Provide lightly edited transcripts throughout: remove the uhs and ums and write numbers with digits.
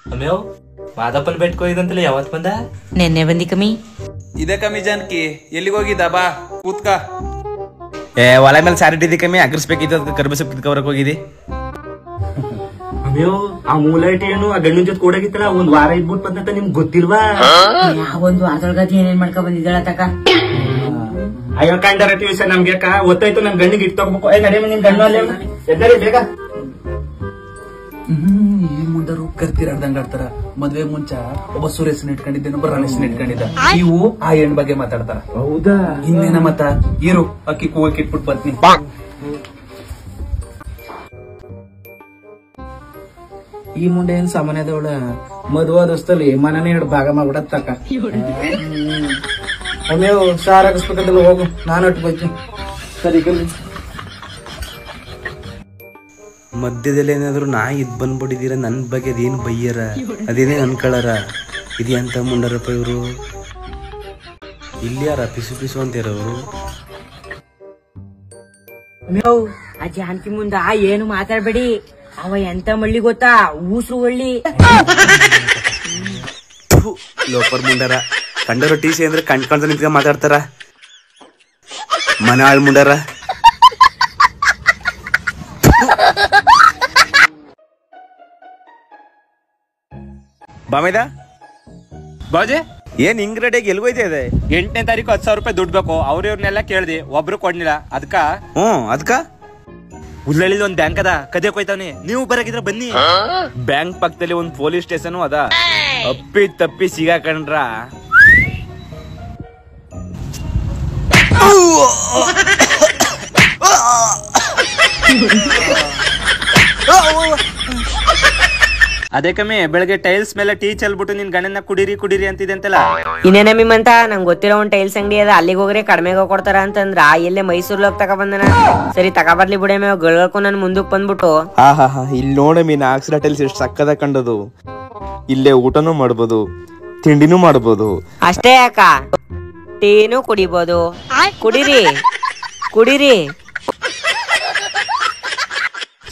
ಅಮ್ಯೋ ಮಾದಪ್ಪನ್ ಬೆಟ್ಕೋ ಇದಂತಲ್ಲ ಯಾವತ್ ಬಂದ? ನೆನ್ನೆ ಬಂದಿ ಕಮ್ಮಿ. ಇದೇ ಕಮ್ಮಿ ಜಾನಕಿ, ಎಲ್ಲಿಗೆ ಹೋಗಿದ್ದ? ಬಾ ಕೂತ್ಕ. ಒಲೆ ಮೇಲೆ ಸಾರಿಟ್ಟಿದ್ದಿ ಕಮ್ಮಿ, ಅಗರ್ಸ್ಬೇಕಿತ್ತು ಕರ್ಬೆ ಸೊಪ್ಪು ಕಿತ್ಕೊಬರಕ್ ಹೋಗಿದ್ದಿ. ಅಮ್ಯೋ ಆ ಮೂಲೈಟ್ ಏನು ಆ ಗಂಡಿನ ಜೊತೆ ಕೂಡಾಗಿತ್ತಲ್ಲ, ಒಂದ್ ವಾರ ಇದ್ಬಿಟ್ಟು ಬಂದಂತ ನಿಮ್ಗೆ ಗೊತ್ತಿಲ್ವಾ? ಒಂದು ಅದರೊಳಗತಿ ಏನೇನ್ ಮಾಡ್ಕೊ ಬಂದಿದ್ದಾಳ ತಕ. ಅಯ್ಯೋ ಕಂಡರ ಟ್ಯೂಷನ್ ನಮ್ಗೆ ಗೊತ್ತಾಯ್ತು, ನನ್ ಗಂಡಿಗೆ ಇಟ್ಟು ತಗೋಬೇಕು. ನಡಿಯಮ್ಮ ನಿನ್ ಗಂಡು ಅಲ್ಲೇ ಎದ್ದರಿ ಬೇಗ. ಏನ್ ಮುಂದರು ಕರ್ತಿರಾಡ್ದಂಗ ಆಡ್ತಾರ. ಮದ್ವೆ ಮುಂಚ ಒಬ್ಬ ಸುರೇಶನ್ ಇಟ್ಕೊಂಡಿದ್ದೆ, ಒಬ್ಬ ರಮೇಶನ್ ಇಟ್ಕೊಂಡಿದ್ದ. ಇವು ಆ ಹೆಣ್ ಬಗ್ಗೆ ಮಾತಾಡ್ತಾರ. ಹೌದಾ? ಇನ್ನೇನ ಮತ್ತ ಇರು ಅಕ್ಕಿ ಕೂಗಕ್ಕೆ ಇಟ್ಬಿಟ್ಟು ಬರ್ತೀನಿ. ಈ ಮುಂಡೆ ಏನ್ ಸಾಮಾನ್ಯದವಳ ಮದುವೆ ದೋಸ್ತಲ್ಲಿ ಮನನೇ ಎರಡು ಭಾಗ ಮಾಡ್ಬಿಡತ್ ತಕ. ಅಮ್ಯೋ ಸಾರ್ ಹಾಕಿಸ್ಬೇಕಂತಲ್ಲ, ಹೋಗು ನಾನು ಒಟ್ಟು ಬರ್ತೀನಿ. ಸರಿ ಕಲಿ. ಮಧ್ಯದಲ್ಲಿ ಏನಾದ್ರು ನಾ ಇದ್ ಬಂದ್ಬಿಟ್ಟಿದೀರ, ನನ್ ಬಗ್ಗೆ ಅದೇನು ಬೈಯರ, ಅದೇನೇ ಅನ್ಕೊಳಾರ. ಇದು ಎಂತ ಮುಂಡರಪ್ಪ ಇವ್ರು? ಇಲ್ಲಿ ಯಾರ ಪಿಸು ಪಿಸು ಅಂತಿರೋರು? ಆ ಜಾನ್ತಿ ಮುಂದ ಏನು ಮಾತಾಡ್ಬೇಡಿ. ಅವ ಎಂತ ಮಳ್ಳಿ ಗೊತ್ತಾ? ಊಸು ಒಳ್ಳಿ ಲೋಪರ್ ಮುಂಡಾರ. ಕಂಡರು ಟಿ ಸಿ ಅಂದ್ರೆ ಕಣ್ಕೊಂತ ನಿಂತ್ಕ ಮಾತಾಡ್ತಾರ. ಮನ ಆಳ್ ಮುಂಡಾರ. ಬಾಮೇದ ಬಾಜೆ ಏನ್ ಹಿಂಗ್ ರೆಡಿಯಾಗಿ ಎಲ್ಗೋಯ್ತಾ ಇದೆ? 8ನೇ ತಾರೀಕು 10,000 ರೂಪಾಯಿ ದುಡ್ಡು ಬೇಕು. ಅವ್ರವ್ರನ್ನೆಲ್ಲ ಕೇಳ್ದಿ, ಒಬ್ರು ಕೊಡ್ಲಿಲ್ಲ. ಅದಕ್ಕ ಅದಕ್ಕ ಉಳ್ಳಳ್ಳಿದ್ ಒಂದ್ ಬ್ಯಾಂಕ್ ಅದ, ಕದಿಯಕ್ ಹೋಯ್ತಾವ್ನಿ. ನೀವು ಬರಕಿದ್ರ ಬನ್ನಿ. ಬ್ಯಾಂಕ್ ಪಕ್ಕದಲ್ಲಿ ಒಂದ್ ಪೊಲೀಸ್ ಸ್ಟೇಷನ್ ಅದ. ಅಪ್ಪಿ ತಪ್ಪಿ ಸಿಗಾಕೊಂಡ್ರ ಅದೇ ಕಮ್ಮಿ ಬೆಳಗ್ಗೆ ಟೈಲ್ಸ್ ಮೇಲೆ ಟೀ ಚೆಲ್ಬಿಟ್ಟು ನಿನ್ ಗಂಡನ್ನ ಕುಡೀರಿ ಕುಡೀರಿ ಅಂತಿದೆ ಅಂತಲ್ಲ. ಇನ್ನೇನ ಅಂತ ನಂಗೆ ಗೊತ್ತಿರೋ ಒಂದ್ ಟೈಲ್ಸ್ ಅಂಗಡಿ ಅದ, ಅಲ್ಲಿಗೆ ಹೋಗ್ರೆ ಕಡಿಮೆಗೆ ಕೊಡ್ತಾರ ಅಂತಂದ್ರ ಎಲ್ಲೇ ಮೈಸೂರ್ಲೋಗ್ ತಕ ಬಂದನ. ಸರಿ ತಗೊಬರ್ಲಿ ಬಿಡ ಮೇವ್ ಗಳಕು ನನ್ ಮುಂದಕ್ ಬಂದ್ಬಿಟ್ಟು. ಇಲ್ಲಿ ನೋಡಮಿ ನಾಕ್ಸ್ ಟೈಲ್ಸ್ ಎಷ್ಟು ಸಕ್ಕದ ಕಂಡದು. ಇಲ್ಲೇ ಊಟನೂ ಮಾಡ್ಬೋದು, ತಿಂಡಿನೂ ಮಾಡ್ಬೋದು. ಅಷ್ಟೇ ಯಾಕ, ಟೀನು ಕುಡಿಬೋದು. ಕುಡೀರಿ ಕುಡೀರಿ.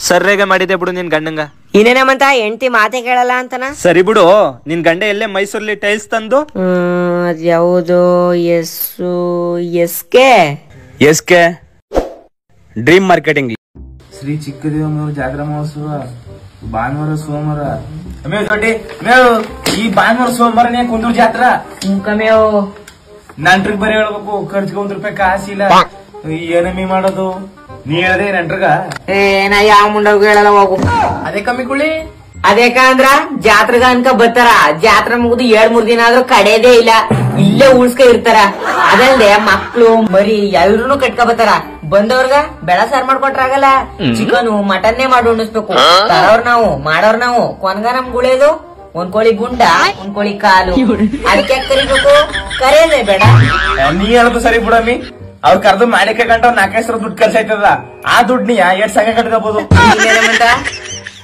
ಸರ್ರೇಗ ಮಾಡಿದೆ ಬಿಡು ನಿನ್ ಗಂಡಂಗ. ಇನ್ನೇನಮ್ಮಂತ ಹೆಂಡತಿ ಮಾತೆ ಕೇಳಲ್ಲ ಅಂತನ. ಸರಿ ಬಿಡು, ನಿನ್ ಗಂಡ ಎಲ್ಲೇ ಮೈಸೂರ್ಲಿ ಟೈಲ್ಸ್ ತಂದು ಯಾವುದು S K dream marketing. Shri Chikkadeva ಜಾತ್ರಾ ಮಹೋತ್ಸವ ಭಾನುವಾರ ಸೋಮವಾರ. ಈ ಭಾನುವಾರ ಸೋಮವಾರನೇ ಕುಂದೂರು ಜಾತ್ರಾ. ನಂಟ್ರಿಗೆ ಬರೀ ಹೇಳ್ಬೇಕು, ಖರ್ಚಿಗೆ ₹1 ಕಾಸಿಲ್ಲ. ಏನಮ್ಮಿ ಮಾಡೋದು? ನೀ ಹೇಳ್ದೆ ನಂಟ್ರಗ? ನಾ ಯಾವ ಮುಂಡವ್ಗೂ ಹೇಳಲ್ಲ, ಹೋಗು. ಅದೇ ಕಮ್ಮಿ ಕುಳಿ. ಅದೇಕ ಅಂದ್ರ ಜಾತ್ರೆಗ ಅನ್ಕ ಬರ್ತಾರ. ಜಾತ್ರೆ ಮುಗಿದು 2-3 ದಿನ ಆದ್ರೂ ಕಡೆದೇ ಇಲ್ಲ, ಇಲ್ಲೇ ಉಳ್ಸ್ಕ ಇರ್ತಾರ. ಅದಲ್ದೆ ಮಕ್ಳು ಮರಿ ಎಲ್ರು ಕಟ್ಕ ಬರ್ತಾರ. ಬಂದವ್ರಗ ಬೆಳ ಸಾರ್ ಮಾಡ್ಕೊಟ್ರಾಗಲ್ಲ, ಚಿಕನ್ ಮಟನ್ನೇ ಮಾಡಿ ಉಣಿಸ್ಬೇಕು. ತರವ್ರ ನಾವು ಮಾಡೋರ್ ನಾವು. ಕೊನ್ಗ ನಮ್ ಗುಳೇದು ಒಂದ್ ಕೋಳಿ ಗುಂಡ, ಒಂದ್ ಕೋಳಿ ಕಾಲು. ಅದಕ್ಕೆ ಕರಿಬೇಕು, ಕರೆಯದೇ ಬೇಡ. ನೀ ಹೇಳದು ಸರಿ ಬಿಡಮ್ಮಿ. ಅವ್ರ ಕರ್ದು ಮಾಡಿ ಕಂಡ 4 ಸಾವಿರ ದುಡ್ಡು ಖರ್ಚಾಯ್ತದ. ಆ ದುಡ್ಡು ನೀ 2 ಸಂಘ ಕಟ್ಕೋಬಹುದು.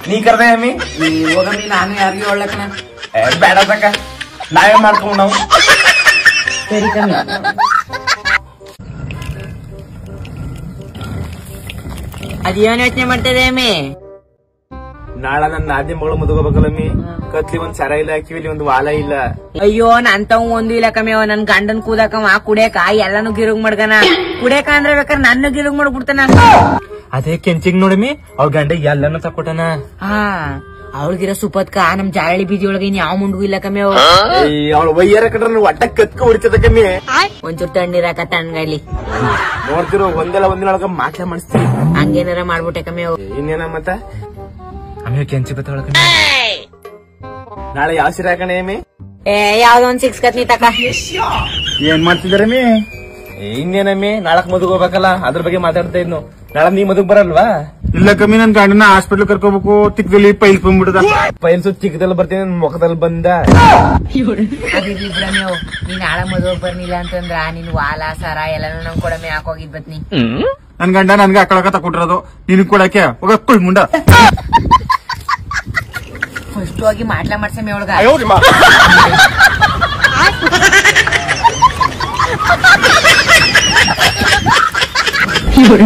ನೀ ಕರ್ದೆ ಅಮ್ಮಿ ಹೋಗಮ್ಮಿ, ನಾನು ಯಾರಿಗೂ ಒಳ್ಳಕನ ಬೇಡ ತಕ, ನಾವೇ ಮಾಡ್ಕೊಂಡ್ ನಾವು. ಸರಿ ಕಮ್ಮಿ. ಅದೇನ್ ಯೋಚನೆ ಮಾಡ್ತದೆ ಅಮ್ಮಿ? ನಾಳ ನನ್ನ ನಾದಿ ಮಗಳು ಮದುಗೋಬೇಕಲ್ಲಮ್ಮಿ. ಕತ್ಲಿ ಒಂದ್ ಸರ ಇಲ್ಲ, ಕಿವಿಲಿ ಒಂದ್ ವಾಲ ಇಲ್ಲ. ಅಯ್ಯೋ ನಂತವ್ ಒಂದು ಇಲ್ಲ ಕಮ್ಮಿಯವ. ನನ್ ಗಂಡನ್ ಕೂದಕವ ಕುಡಿಯಕ ಎಲ್ಲಾನು ಗಿರುಗ್ ಮಾಡ್ಗನ. ಕುಡಿಯಕ ಅಂದ್ರೆ ಬೇಕಾದ್ರೆ ನನ್ನ ಗಿರುಗ್ ಮಾಡ್ಬಿಡ್ತಾನ. ಅದೇ ಕೆಂಚಿಗ್ ನೋಡಮ್ಮಿ, ಅವ್ರ ಗಂಡ ಎಲ್ಲಾನು ತಕೊಟನ. ಅವಳಿಗಿರೋ ಸುಪತ್ಕ ನಮ್ ಜಾರಳಿ ಬೀದಿ ಒಳಗ ಇನ್ ಯಾವ ಮುಂಡ್ಗೂ ಇಲ್ಲ ಕಮ್ಮಿಯವ. ಅವ್ಳ ವಯ್ಯಾರ ಕಟ್ರ ಒಟ್ಟ ಕತ್ಕ ಹೊಡಿತದ ಕಮ್ಮಿ. ಒಂಚೂರು ತಣ್ಣೀರಾಕ ತಣ್ಣಗಲಿ ನೋಡ್ತಿರೋ ಒಂದಿನ ಒಳಗ ಮಾಟ್ಲ ಮಾಡಿಸ್ತೀವಿ. ಹಂಗೇನಾರ ಮಾಡ್ಬಿಟ್ಟೆ ಕಮ್ಮಿಯವ. ಇನ್ನೇನ ಮತ್ತ ಅಮ್ಯೋ ಕೆಂಚಿ ಬತ್ತವಳ. ನಾಳೆ ಯಾವ ಸೀರೆ ಹಾಕಣ ಏಮಿ? ಯಾವ್ದೋ ಒಂದ್ 6 ಕತ್ನಿ ತಕ. ಏನ್ ಮಾಡ್ತಿದಾರಮ್ಮಿ? ಇನ್ನೇನಮ್ಮಿ, ನಾಳಕ್ ಮದುಗ್ ಹೋಗ್ಬೇಕಲ್ಲ, ಅದ್ರ ಬಗ್ಗೆ ಮಾತಾಡ್ತಾ ಇದ್ನು. ನಾಳೆ ನೀ ಮದುಗ್ ಬರಲ್ವಾ? ಇಲ್ಲ ಕಮ್ಮಿ, ನನ್ ಗಂಡನ ಹಾಸ್ಪಿಟ್ಲ್ ಕರ್ಕೋಬೇಕು. ತಿಕ್ಕದಲ್ಲಿ ಪೈಲ್ಸ್ ಬಂದ್ಬಿಟ್ಟದ. ಪೈಲ್ಸು ಚಿಕ್ಕದಲ್ಲಿ ಬರ್ತೀನಿ, ನನ್ ಮುಖದಲ್ಲಿ ಬಂದ. ನೀನ್ ನಾಳೆ ಮದುವೆ ಬರ್ನಿಲ್ಲ ಅಂತಂದ್ರ ನಿನ್ ವಾಲ ಸರ ಎಲ್ಲಾನು ನಮ್ ಕೊಡಮೆ ಹಾಕೋಗಿದ್ ಬತ್ನಿ. ನನ್ ಗಂಡ ನನ್ಗೆ ಅಕ್ಕಳಕ ತಕೊಟ್ಟಿರೋದು, ನಿನಗ್ ಕೊಡಕ್ಕೆ ಹೋಗ ಮುಂಡ. ಫಸ್ಟ್ ಹೋಗಿ ಮಾಡ್ಲಾ ಮಾಡ್ಸಮೆ ಒಳಗ. You're